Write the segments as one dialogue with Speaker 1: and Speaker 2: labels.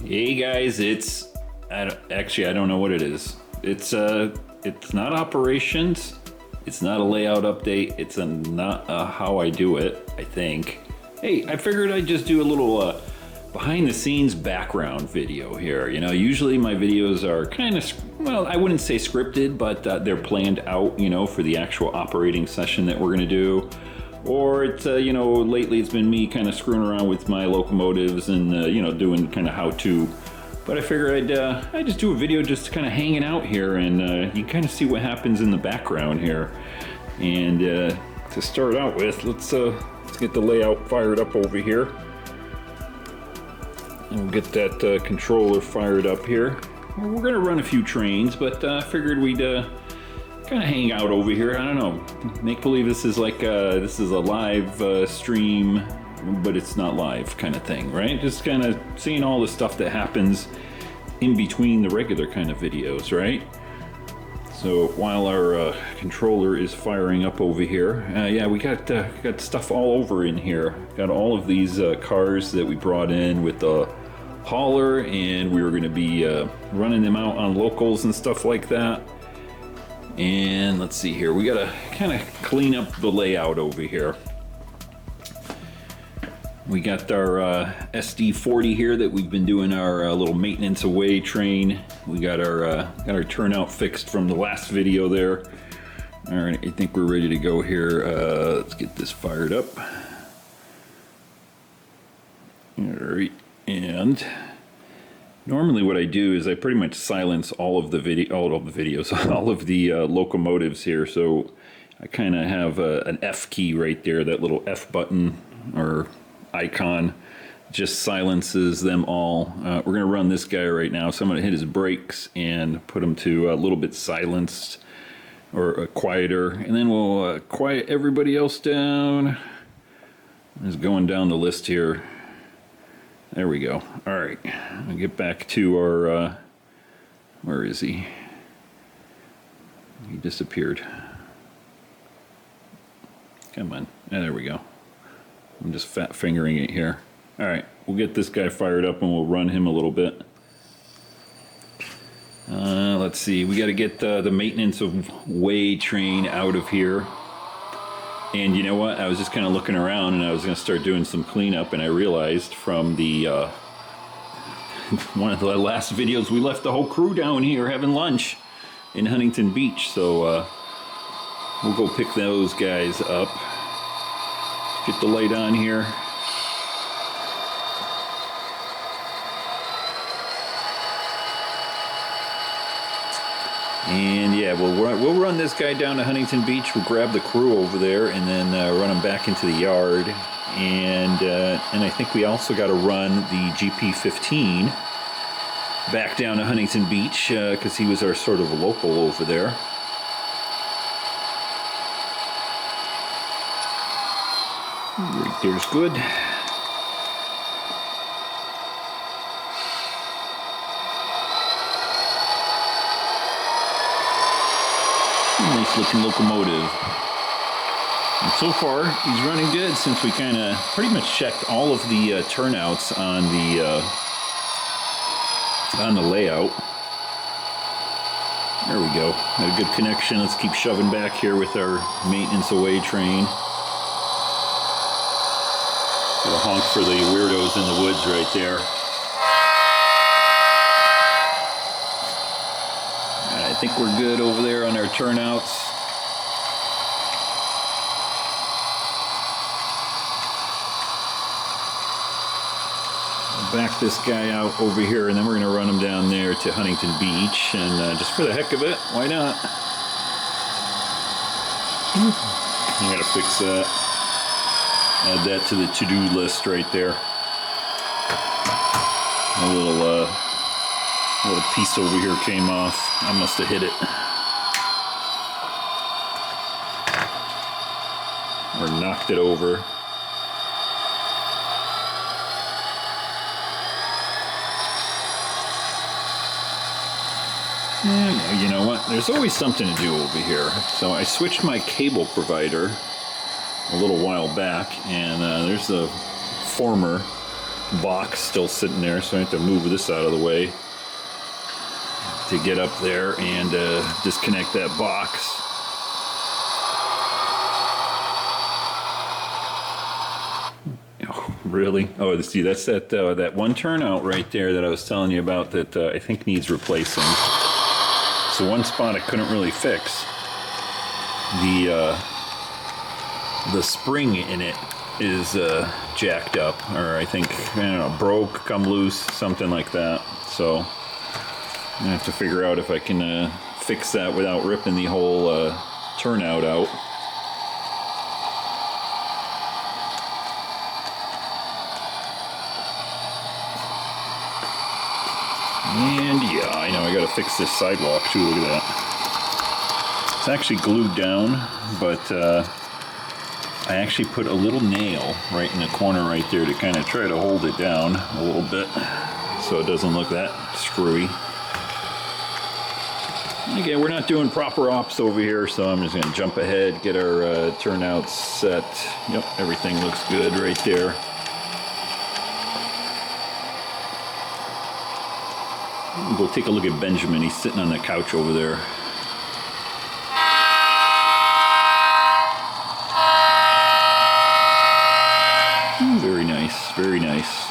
Speaker 1: Hey guys, I don't know what it is. It's not operations. It's not a layout update. It's not how I do it, I think. Hey, I figured I'd just do a little behind the scenes background video here. You know, usually my videos are kind of, well, I wouldn't say scripted, but they're planned out, you know, for the actual operating session that we're gonna do. Or it's, you know, lately it's been me kind of screwing around with my locomotives and, you know, doing kind of how to. But I figured I'd just do a video just kind of hanging out here, and you can kind of see what happens in the background here. And to start out with, let's get the layout fired up over here. And we'll get that controller fired up here. We're gonna run a few trains, but I figured we'd kind of hang out over here. I don't know, make believe this is like this is a live stream, but it's not live kind of thing, right? Just kind of seeing all the stuff that happens in between the regular kind of videos, right? So while our controller is firing up over here, yeah, we got stuff all over in here. Got all of these cars that we brought in with the hauler, and we were going to be running them out on locals and stuff like that. And let's see here, we gotta kind of clean up the layout over here. We got our SD40 here that we've been doing our little maintenance away train. We got our turnout fixed from the last video there. All right, I think we're ready to go here. Let's get this fired up. All right, and normally what I do is I pretty much silence all of the locomotives here. So I kind of have an F key right there, that little F button or icon just silences them all. We're going to run this guy right now, so I'm going to hit his brakes and put him to a little bit silenced or quieter, and then we'll quiet everybody else down. Just going down the list here. There we go. All right, I'll get back to our, where is he? He disappeared. Come on, there we go. I'm just fat fingering it here. All right, we'll get this guy fired up and we'll run him a little bit. Let's see, we got to get the maintenance of way train out of here. And you know what? I was just kind of looking around and I was going to start doing some cleanup, and I realized from the one of the last videos we left the whole crew down here having lunch in Huntington Beach. So we'll go pick those guys up. Get the light on here. And yeah, we'll run this guy down to Huntington Beach. We'll grab the crew over there and then run him back into the yard. And I think we also got to run the GP15 back down to Huntington Beach because he was our sort of local over there. Right there's good. Nice looking locomotive. And so far, he's running good since we kind of pretty much checked all of the turnouts on the layout. There we go. Got a good connection. Let's keep shoving back here with our maintenance away train. Got a honk for the weirdos in the woods right there. I think we're good over there on our turnouts. We'll back this guy out over here, and then we're going to run him down there to Huntington Beach. And just for the heck of it, why not? I gotta fix that. Add that to the to-do list right there. A little piece over here came off. I must have hit it. Or knocked it over. And you know what? There's always something to do over here. So I switched my cable provider a little while back, and there's the former box still sitting there, so I have to move this out of the way to get up there and disconnect that box. Oh, really? Oh, see, that's that one turnout right there that I was telling you about that I think needs replacing. So one spot I couldn't really fix. The spring in it is jacked up, or I think, I don't know, broke, come loose, something like that. So I'm gonna have to figure out if I can fix that without ripping the whole turnout out. And yeah, I know I gotta fix this sidewalk too, look at that. It's actually glued down, but I actually put a little nail right in the corner right there to kind of try to hold it down a little bit so it doesn't look that screwy. Again, we're not doing proper ops over here, so I'm just gonna jump ahead, get our turnouts set. Yep, everything looks good right there. Go take a look at Benjamin. He's sitting on the couch over there. Very nice, very nice.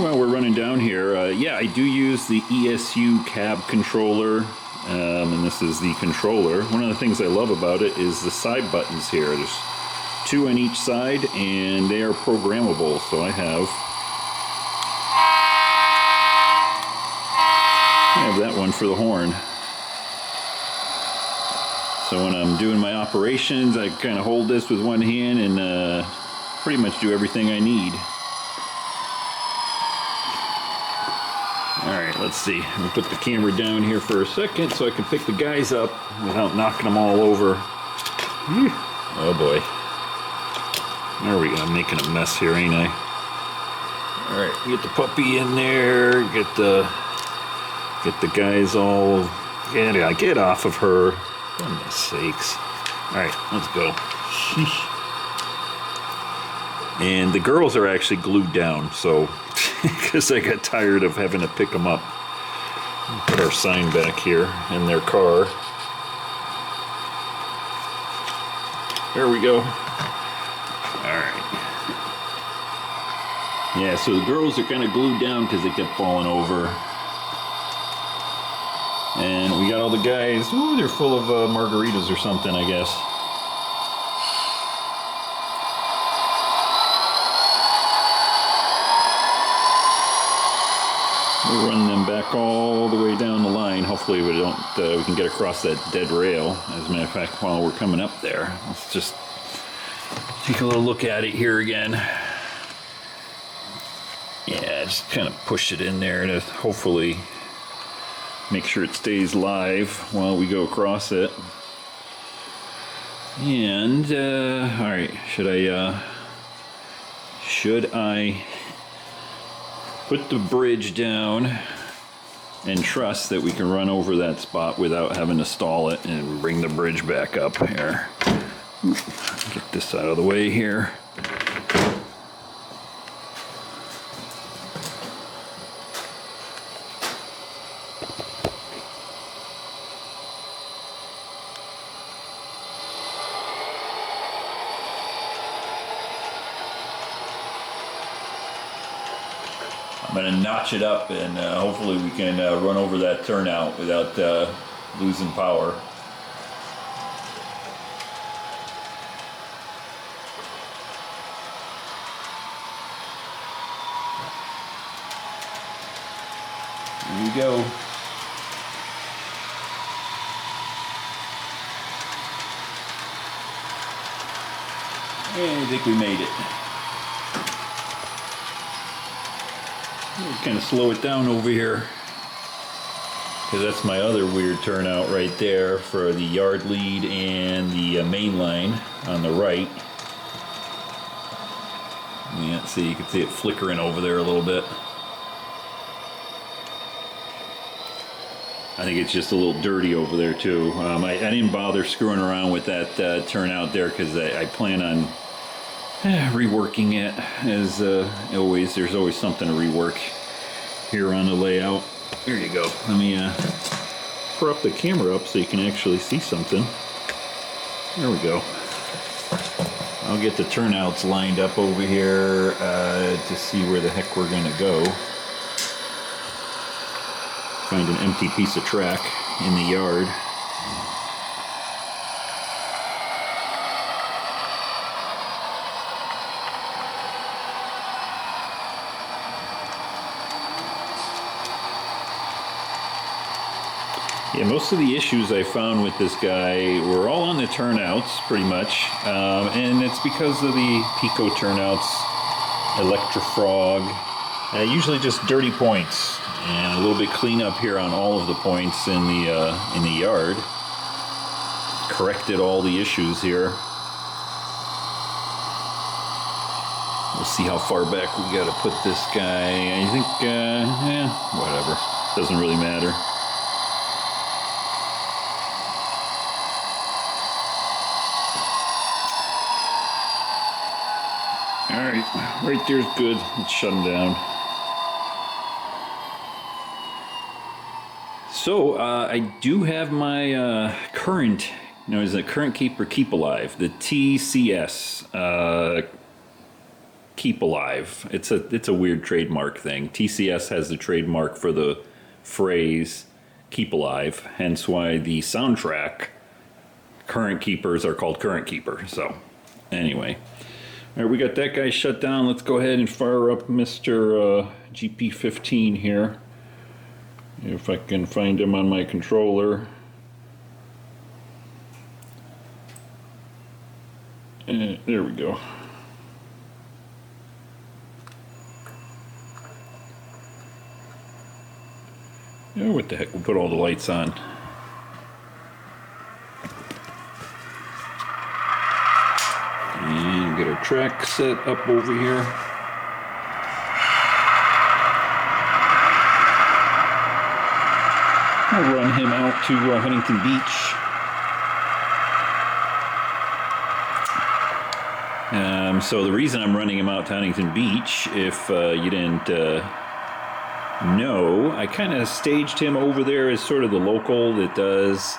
Speaker 1: While we're running down here, yeah, I do use the ESU cab controller, and this is the controller. One of the things I love about it is the side buttons here. There's 2 on each side, and they are programmable, so I have that one for the horn. So when I'm doing my operations, I kind of hold this with one hand and pretty much do everything I need. Alright, let's see. I'm going to put the camera down here for a second so I can pick the guys up without knocking them all over. Oh boy. There we go. I'm making a mess here, ain't I? Alright, get the puppy in there. Get the guys all... Get off of her. For goodness sakes. Alright, let's go. And the girls are actually glued down, so... because I got tired of having to pick them up. Put our sign back here in their car. There we go. Alright. Yeah, so the girls are kind of glued down because they kept falling over. And we got all the guys, ooh, they're full of margaritas or something, I guess. We'll run them back all the way down the line. Hopefully we can get across that dead rail. As a matter of fact, while we're coming up there, let's just take a little look at it here again. Yeah, just kind of push it in there to hopefully make sure it stays live while we go across it. And all right, should I put the bridge down and trust that we can run over that spot without having to stall it and bring the bridge back up here? Get this out of the way here. I'm going to notch it up and hopefully we can run over that turnout without losing power. Here we go. And I think we made it. We'll kind of slow it down over here because that's my other weird turnout right there for the yard lead and the main line on the right. Yeah, see, you can see it flickering over there a little bit. I think it's just a little dirty over there too. I didn't bother screwing around with that turnout there because I plan on Reworking it, as always. There's always something to rework here on the layout. There you go. Let me prop the camera up so you can actually see something. There we go. I'll get the turnouts lined up over here to see where the heck we're gonna go. Find an empty piece of track in the yard. Yeah, most of the issues I found with this guy were all on the turnouts, pretty much. And it's because of the Pico turnouts, Electrofrog, usually just dirty points. And a little bit cleanup here on all of the points in the yard. Corrected all the issues here. We'll see how far back we got to put this guy. I think, whatever. Doesn't really matter. All right, right there's good. Let's shut him down. So I do have my current, is a current keeper keep alive, the TCS keep alive. It's a weird trademark thing. TCS has the trademark for the phrase keep alive, hence why the soundtrack current keepers are called current keeper. So anyway, all right, we got that guy shut down. Let's go ahead and fire up Mr. GP15 here. If I can find him on my controller. And there we go. Oh, what the heck, we'll put all the lights on. And get our track set up over here. I'll run him out to Huntington Beach. So the reason I'm running him out to Huntington Beach, if you didn't know, I kind of staged him over there as sort of the local that does,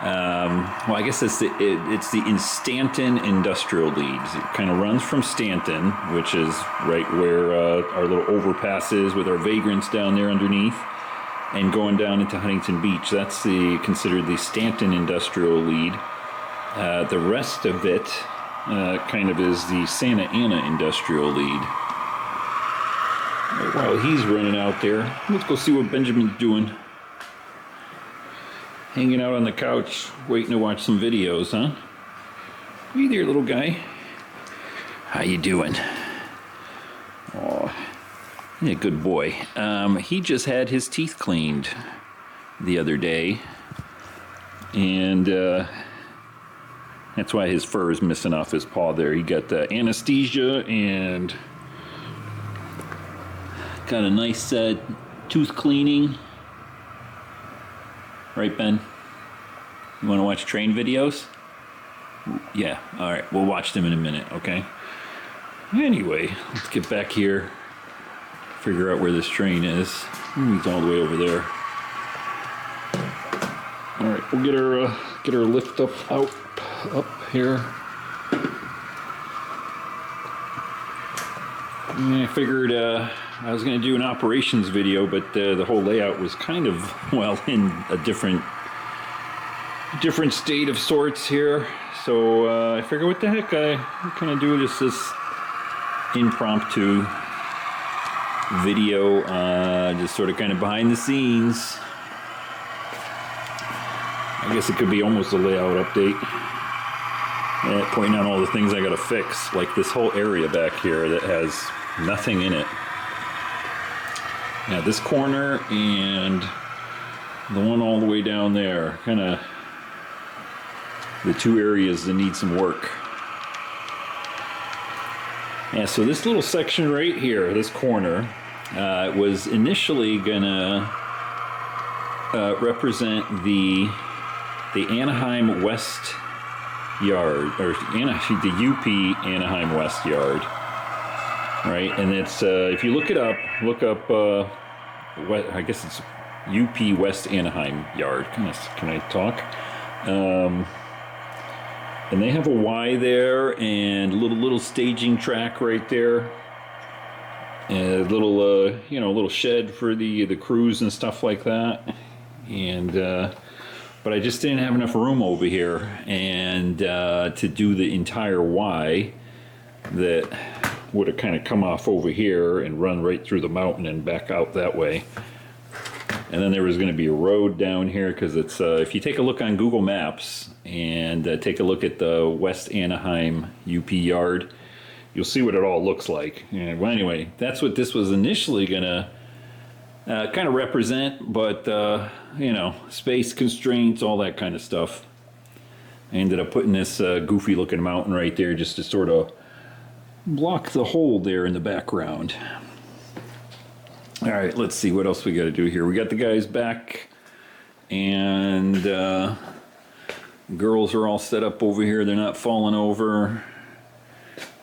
Speaker 1: well, I guess it's the Stanton Industrial Leads. It kind of runs from Stanton, which is right where our little overpass is with our vagrants down there underneath, and going down into Huntington Beach. That's considered the Stanton Industrial Lead. The rest of it kind of is the Santa Ana Industrial Lead. Right, while he's running out there, let's go see what Benjamin's doing. Hanging out on the couch, waiting to watch some videos, huh? Hey there, little guy. How you doing? Oh, yeah, good boy. He just had his teeth cleaned the other day, and that's why his fur is missing off his paw there. He got anesthesia and got a nice tooth cleaning. Right, Ben? You want to watch train videos? Yeah, all right. We'll watch them in a minute, okay? Anyway, let's get back here. Figure out where this train is. He's all the way over there. All right, we'll get our lift up here. And I figured I was going to do an operations video, but the whole layout was kind of, well, in a different state of sorts here. So I figured, what the heck, I kind of do this impromptu video, just sort of kind of behind the scenes. I guess it could be almost a layout update. Pointing out all the things I got to fix, like this whole area back here that has nothing in it. Now this corner and the one all the way down there, kind of the two areas that need some work. Yeah, so this little section right here, this corner, was initially gonna represent the Anaheim West yard, or actually the UP Anaheim West yard, right? And it's if you look up I guess it's UP West Anaheim yard. Can I talk? And they have a Y there and a little staging track right there. A little little shed for the crews and stuff like that. And but I just didn't have enough room over here and to do the entire Y that would have kind of come off over here and run right through the mountain and back out that way. And then there was going to be a road down here because it's if you take a look on Google Maps and take a look at the West Anaheim UP yard, you'll see what it all looks like. And, well, anyway, that's what this was initially going to kind of represent, but space constraints, all that kind of stuff. I ended up putting this goofy looking mountain right there just to sort of block the hole there in the background. All right, let's see what else we got to do here. We got the guys back, and girls are all set up over here. They're not falling over.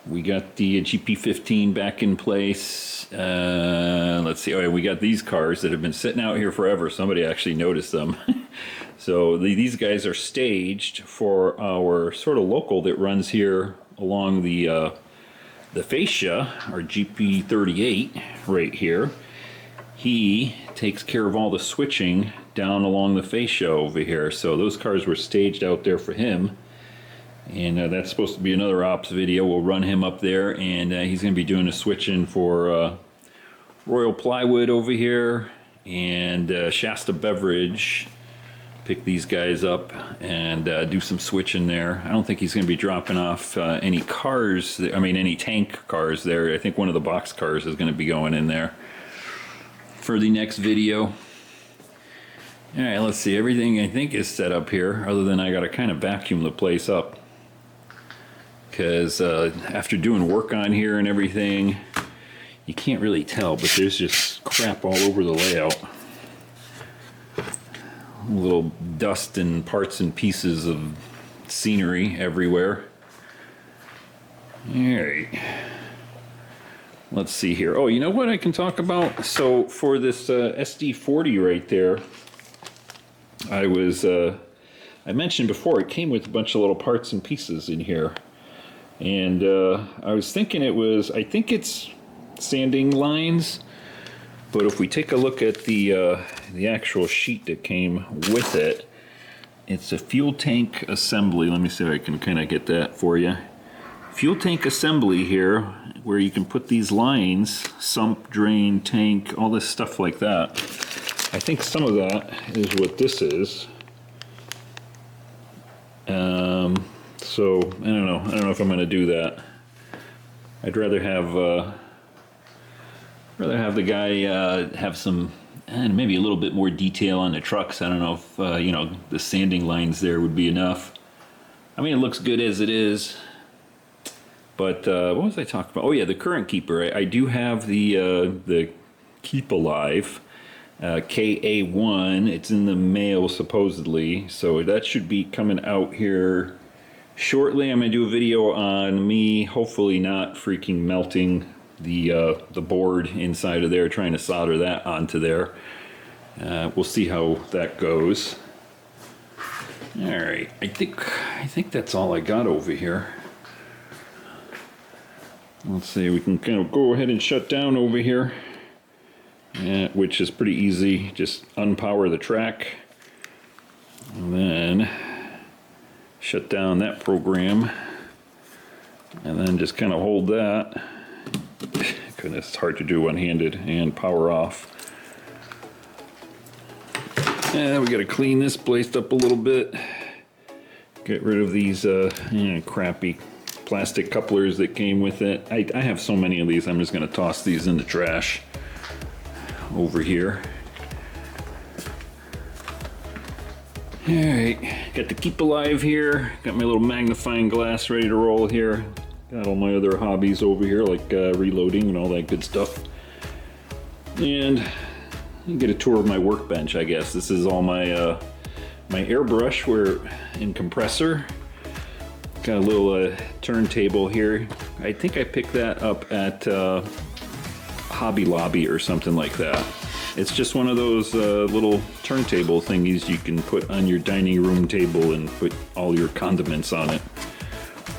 Speaker 1: We got the GP15 back in place. Let's see. Oh, yeah, we got these cars that have been sitting out here forever. Somebody actually noticed them. So these guys are staged for our sort of local that runs here along the fascia, our GP38 right here. He takes care of all the switching down along the fascia over here. So those cars were staged out there for him. And that's supposed to be another ops video. We'll run him up there, and he's going to be doing the switching for Royal Plywood over here and Shasta Beverage. Pick these guys up and do some switching there. I don't think he's going to be dropping off any cars, any tank cars there. I think one of the box cars is going to be going in there for the next video. All right, let's see. Everything I think is set up here, other than I got to kind of vacuum the place up. Because after doing work on here and everything, you can't really tell, but there's just crap all over the layout. Little dust and parts and pieces of scenery everywhere. All right. Let's see here. Oh, you know what I can talk about? So for this SD40 right there, I mentioned before, it came with a bunch of little parts and pieces in here. And I was thinking I think it's sanding lines, but if we take a look at the actual sheet that came with it, it's a fuel tank assembly. Let me see if I can kind of get that for you. Fuel tank assembly here, where you can put these lines, sump, drain, tank, all this stuff like that. I think some of that is what this is. So I don't know if I'm going to do that. I'd rather have the guy have some and maybe a little bit more detail on the trucks. I don't know if the sanding lines there would be enough. I mean, it looks good as it is. But what was I talking about? Oh yeah, the current keeper. I do have the Keep Alive KA1. It's in the mail supposedly, so that should be coming out here shortly. I'm gonna do a video on me hopefully not freaking melting the board inside of there, trying to solder that onto there. We'll see how that goes. All right, I think that's all I got over here. Let's see, we can kind of go ahead and shut down over here, which is pretty easy. Just unpower the track and then shut down that program, and then just kind of hold that. Goodness, it's hard to do one-handed, and power off. And we got to clean this place up a little bit. Get rid of these crappy plastic couplers that came with it. I have so many of these, I'm just going to toss these in the trash over here. Alright, got the Keep Alive here. Got my little magnifying glass ready to roll here. Got all my other hobbies over here, like reloading and all that good stuff. And you get a tour of my workbench, I guess. This is all my my airbrush and compressor. Got a little turntable here. I think I picked that up at Hobby Lobby or something like that. It's just one of those little turntable thingies you can put on your dining room table and put all your condiments on it.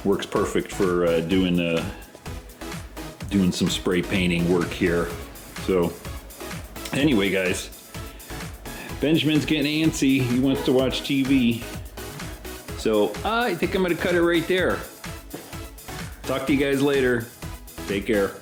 Speaker 1: Works perfect for doing some spray painting work here. So anyway, guys, Benjamin's getting antsy. He wants to watch TV. So I think I'm gonna cut it right there. Talk to you guys later. Take care.